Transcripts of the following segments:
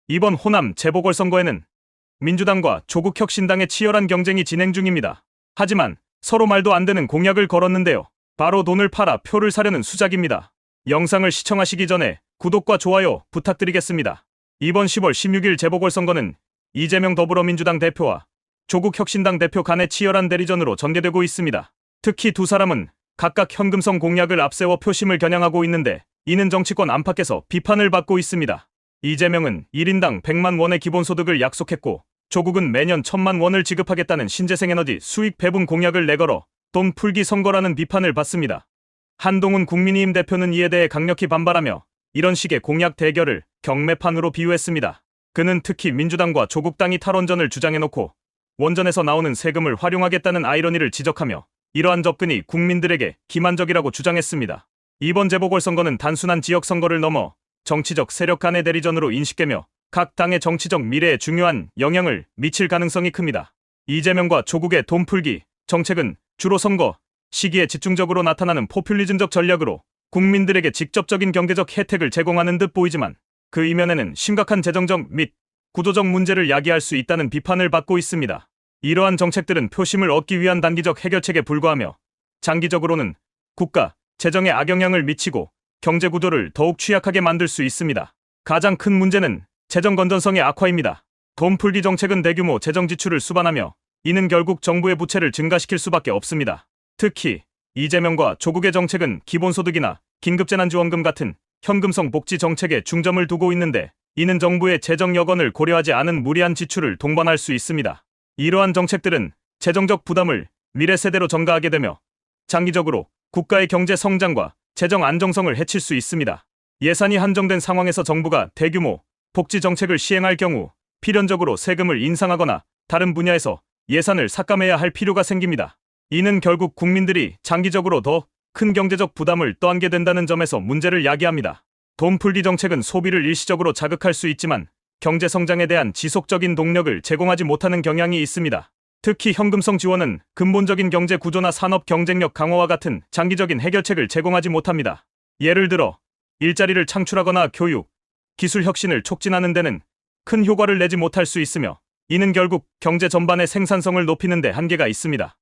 이번 호남 재보궐선거에는 민주당과 조국혁신당의 치열한 경쟁이 진행 중입니다. 하지만 서로 말도 안 되는 공약을 걸었는데요. 바로 돈을 팔아 표를 사려는 수작입니다. 영상을 시청하시기 전에 구독과 좋아요 부탁드리겠습니다. 이번 10월 16일 재보궐선거는 이재명 더불어민주당 대표와 조국혁신당 대표 간의 치열한 대리전으로 전개되고 있습니다. 특히 두 사람은 각각 현금성 공약을 앞세워 표심을 겨냥하고 있는데 이는 정치권 안팎에서 비판을 받고 있습니다. 이재명은 1인당 100만 원의 기본소득을 약속했고 조국은 매년 1000만 원을 지급하겠다는 신재생에너지 수익 배분 공약을 내걸어 돈 풀기 선거라는 비판을 받습니다. 한동훈 국민의힘 대표는 이에 대해 강력히 반발하며 이런 식의 공약 대결을 경매판으로 비유했습니다. 그는 특히 민주당과 조국당이 탈원전을 주장해놓고 원전에서 나오는 세금을 활용하겠다는 아이러니를 지적하며 이러한 접근이 국민들에게 기만적이라고 주장했습니다. 이번 재보궐선거는 단순한 지역선거를 넘어 정치적 세력 간의 대리전으로 인식되며 각 당의 정치적 미래에 중요한 영향을 미칠 가능성이 큽니다. 이재명과 조국의 돈풀기 정책은 주로 선거 시기에 집중적으로 나타나는 포퓰리즘적 전략으로 국민들에게 직접적인 경제적 혜택을 제공하는 듯 보이지만 그 이면에는 심각한 재정적 및 구조적 문제를 야기할 수 있다는 비판을 받고 있습니다. 이러한 정책들은 표심을 얻기 위한 단기적 해결책에 불과하며 장기적으로는 국가 재정에 악영향을 미치고 경제 구조를 더욱 취약하게 만들 수 있습니다. 가장 큰 문제는 재정 건전성의 악화입니다. 돈풀기 정책은 대규모 재정 지출을 수반하며 이는 결국 정부의 부채를 증가시킬 수밖에 없습니다. 특히 이재명과 조국의 정책은 기본소득이나 긴급재난지원금 같은 현금성 복지 정책에 중점을 두고 있는데 이는 정부의 재정 여건을 고려하지 않은 무리한 지출을 동반할 수 있습니다. 이러한 정책들은 재정적 부담을 미래 세대로 전가하게 되며 장기적으로 국가의 경제 성장과 재정 안정성을 해칠 수 있습니다. 예산이 한정된 상황에서 정부가 대규모 복지 정책을 시행할 경우 필연적으로 세금을 인상하거나 다른 분야에서 예산을 삭감해야 할 필요가 생깁니다. 이는 결국 국민들이 장기적으로 더 큰 경제적 부담을 떠안게 된다는 점에서 문제를 야기합니다. 돈풀기 정책은 소비를 일시적으로 자극할 수 있지만 경제 성장에 대한 지속적인 동력을 제공하지 못하는 경향이 있습니다. 특히 현금성 지원은 근본적인 경제 구조나 산업 경쟁력 강화와 같은 장기적인 해결책을 제공하지 못합니다. 예를 들어 일자리를 창출하거나 교육, 기술 혁신을 촉진하는 데는 큰 효과를 내지 못할 수 있으며 이는 결국 경제 전반의 생산성을 높이는 데 한계가 있습니다.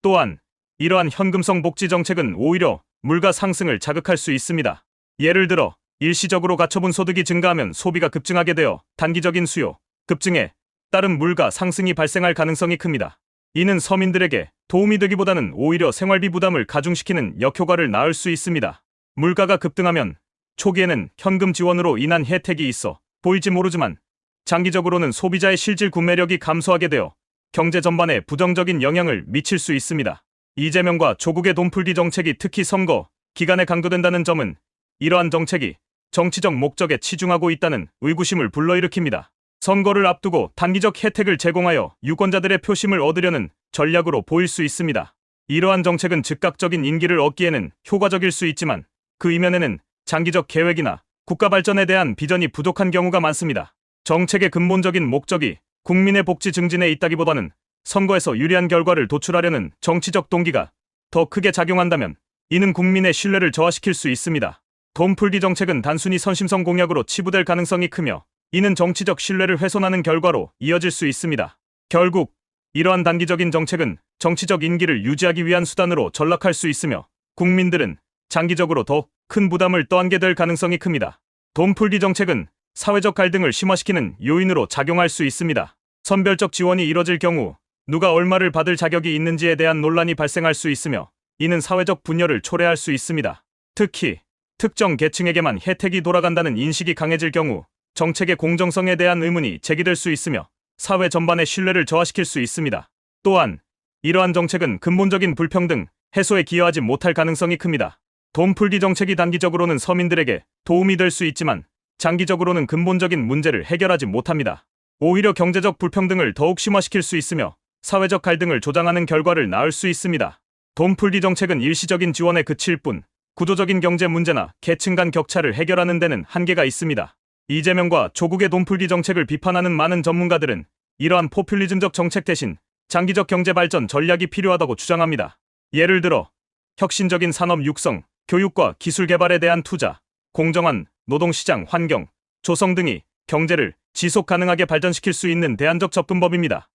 또한 이러한 현금성 복지 정책은 오히려 물가 상승을 자극할 수 있습니다. 예를 들어 일시적으로 가처분 소득이 증가하면 소비가 급증하게 되어 단기적인 수요 급증에 따른 물가 상승이 발생할 가능성이 큽니다. 이는 서민들에게 도움이 되기보다는 오히려 생활비 부담을 가중시키는 역효과를 낳을 수 있습니다. 물가가 급등하면 초기에는 현금 지원으로 인한 혜택이 있어 보일지 모르지만 장기적으로는 소비자의 실질 구매력이 감소하게 되어 경제 전반에 부정적인 영향을 미칠 수 있습니다. 이재명과 조국의 돈풀기 정책이 특히 선거 기간에 강조된다는 점은 이러한 정책이 정치적 목적에 치중하고 있다는 의구심을 불러일으킵니다. 선거를 앞두고 단기적 혜택을 제공하여 유권자들의 표심을 얻으려는 전략으로 보일 수 있습니다. 이러한 정책은 즉각적인 인기를 얻기에는 효과적일 수 있지만 그 이면에는 장기적 계획이나 국가 발전에 대한 비전이 부족한 경우가 많습니다. 정책의 근본적인 목적이 국민의 복지 증진에 있다기보다는 선거에서 유리한 결과를 도출하려는 정치적 동기가 더 크게 작용한다면 이는 국민의 신뢰를 저하시킬 수 있습니다. 돈풀기 정책은 단순히 선심성 공약으로 치부될 가능성이 크며 이는 정치적 신뢰를 훼손하는 결과로 이어질 수 있습니다. 결국 이러한 단기적인 정책은 정치적 인기를 유지하기 위한 수단으로 전락할 수 있으며 국민들은 장기적으로 더 큰 부담을 떠안게 될 가능성이 큽니다. 돈풀기 정책은 사회적 갈등을 심화시키는 요인으로 작용할 수 있습니다. 선별적 지원이 이뤄질 경우 누가 얼마를 받을 자격이 있는지에 대한 논란이 발생할 수 있으며 이는 사회적 분열을 초래할 수 있습니다. 특히 특정 계층에게만 혜택이 돌아간다는 인식이 강해질 경우 정책의 공정성에 대한 의문이 제기될 수 있으며 사회 전반의 신뢰를 저하시킬 수 있습니다. 또한 이러한 정책은 근본적인 불평등 해소에 기여하지 못할 가능성이 큽니다. 돈풀기 정책이 단기적으로는 서민들에게 도움이 될 수 있지만 장기적으로는 근본적인 문제를 해결하지 못합니다. 오히려 경제적 불평등을 더욱 심화시킬 수 있으며 사회적 갈등을 조장하는 결과를 낳을 수 있습니다. 돈풀기 정책은 일시적인 지원에 그칠 뿐 구조적인 경제 문제나 계층 간 격차를 해결하는 데는 한계가 있습니다. 이재명과 조국의 돈풀기 정책을 비판하는 많은 전문가들은 이러한 포퓰리즘적 정책 대신 장기적 경제 발전 전략이 필요하다고 주장합니다. 예를 들어 혁신적인 산업 육성, 교육과 기술 개발에 대한 투자, 공정한 노동시장 환경 조성 등이 경제를 지속 가능하게 발전시킬 수 있는 대안적 접근법입니다.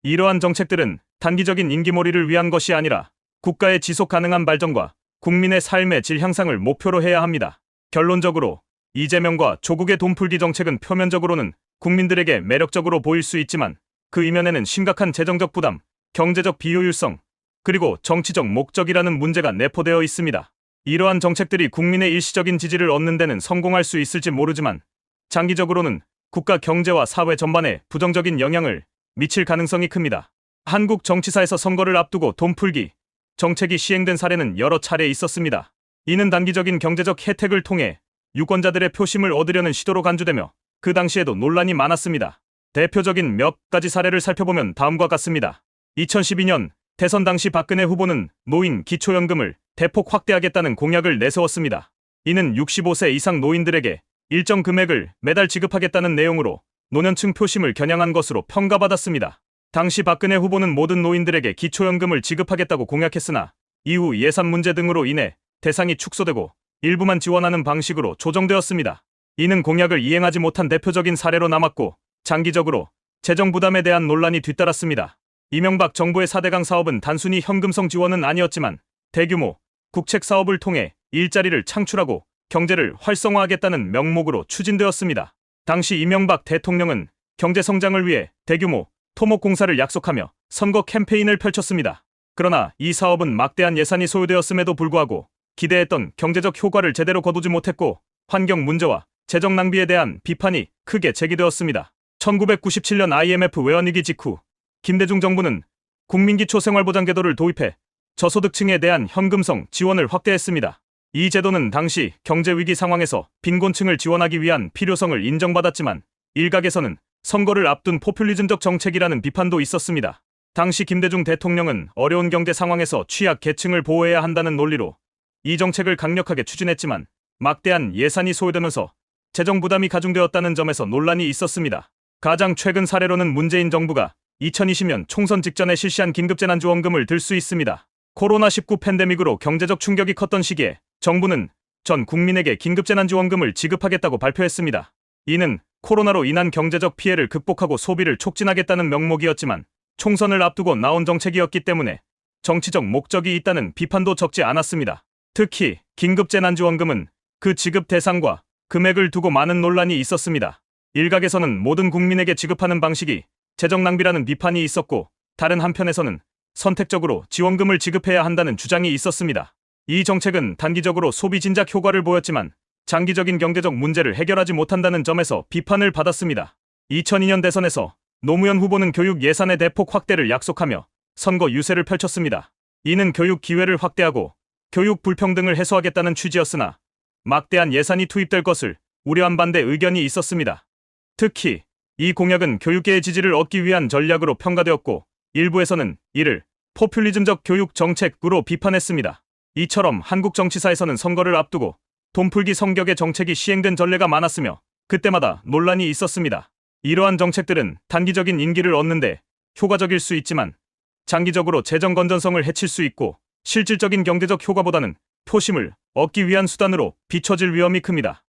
이러한 정책들은 단기적인 인기몰이를 위한 것이 아니라 국가의 지속 가능한 발전과 국민의 삶의 질 향상을 목표로 해야 합니다. 결론적으로 이재명과 조국의 돈풀기 정책은 표면적으로는 국민들에게 매력적으로 보일 수 있지만 그 이면에는 심각한 재정적 부담, 경제적 비효율성, 그리고 정치적 목적이라는 문제가 내포되어 있습니다. 이러한 정책들이 국민의 일시적인 지지를 얻는 데는 성공할 수 있을지 모르지만 장기적으로는 국가 경제와 사회 전반에 부정적인 영향을 미칠 가능성이 큽니다. 한국 정치사에서 선거를 앞두고 돈풀기 정책이 시행된 사례는 여러 차례 있었습니다. 이는 단기적인 경제적 혜택을 통해 유권자들의 표심을 얻으려는 시도로 간주되며 그 당시에도 논란이 많았습니다. 대표적인 몇 가지 사례를 살펴보면 다음과 같습니다. 2012년 대선 당시 박근혜 후보는 노인 기초연금을 대폭 확대하겠다는 공약을 내세웠습니다. 이는 65세 이상 노인들에게 일정 금액을 매달 지급하겠다는 내용으로 노년층 표심을 겨냥한 것으로 평가받았습니다. 당시 박근혜 후보는 모든 노인들에게 기초연금을 지급하겠다고 공약했으나 이후 예산 문제 등으로 인해 대상이 축소되고 일부만 지원하는 방식으로 조정되었습니다. 이는 공약을 이행하지 못한 대표적인 사례로 남았고 장기적으로 재정 부담에 대한 논란이 뒤따랐습니다. 이명박 정부의 4대강 사업은 단순히 현금성 지원은 아니었지만 대규모 국책 사업을 통해 일자리를 창출하고 경제를 활성화하겠다는 명목으로 추진되었습니다. 당시 이명박 대통령은 경제 성장을 위해 대규모 토목공사를 약속하며 선거 캠페인을 펼쳤습니다. 그러나 이 사업은 막대한 예산이 소요되었음에도 불구하고 기대했던 경제적 효과를 제대로 거두지 못했고 환경 문제와 재정 낭비에 대한 비판이 크게 제기되었습니다. 1997년 IMF 외환위기 직후 김대중 정부는 국민기초생활보장제도를 도입해 저소득층에 대한 현금성 지원을 확대했습니다. 이 제도는 당시 경제위기 상황에서 빈곤층을 지원하기 위한 필요성을 인정받았지만 일각에서는 선거를 앞둔 포퓰리즘적 정책이라는 비판도 있었습니다. 당시 김대중 대통령은 어려운 경제 상황에서 취약 계층을 보호해야 한다는 논리로 이 정책을 강력하게 추진했지만 막대한 예산이 소요되면서 재정 부담이 가중되었다는 점에서 논란이 있었습니다. 가장 최근 사례로는 문재인 정부가 2020년 총선 직전에 실시한 긴급재난지원금을 들 수 있습니다. 코로나19 팬데믹으로 경제적 충격이 컸던 시기에 정부는 전 국민에게 긴급재난지원금을 지급하겠다고 발표했습니다. 이는 코로나로 인한 경제적 피해를 극복하고 소비를 촉진하겠다는 명목이었지만 총선을 앞두고 나온 정책이었기 때문에 정치적 목적이 있다는 비판도 적지 않았습니다. 특히 긴급재난지원금은 그 지급 대상과 금액을 두고 많은 논란이 있었습니다. 일각에서는 모든 국민에게 지급하는 방식이 재정 낭비라는 비판이 있었고 다른 한편에서는 선택적으로 지원금을 지급해야 한다는 주장이 있었습니다. 이 정책은 단기적으로 소비 진작 효과를 보였지만 장기적인 경제적 문제를 해결하지 못한다는 점에서 비판을 받았습니다. 2002년 대선에서 노무현 후보는 교육 예산의 대폭 확대를 약속하며 선거 유세를 펼쳤습니다. 이는 교육 기회를 확대하고 교육 불평등을 해소하겠다는 취지였으나 막대한 예산이 투입될 것을 우려한 반대 의견이 있었습니다. 특히 이 공약은 교육계의 지지를 얻기 위한 전략으로 평가되었고 일부에서는 이를 포퓰리즘적 교육 정책으로 비판했습니다. 이처럼 한국 정치사에서는 선거를 앞두고 돈풀기 성격의 정책이 시행된 전례가 많았으며 그때마다 논란이 있었습니다. 이러한 정책들은 단기적인 인기를 얻는데 효과적일 수 있지만 장기적으로 재정 건전성을 해칠 수 있고 실질적인 경제적 효과보다는 표심을 얻기 위한 수단으로 비춰질 위험이 큽니다.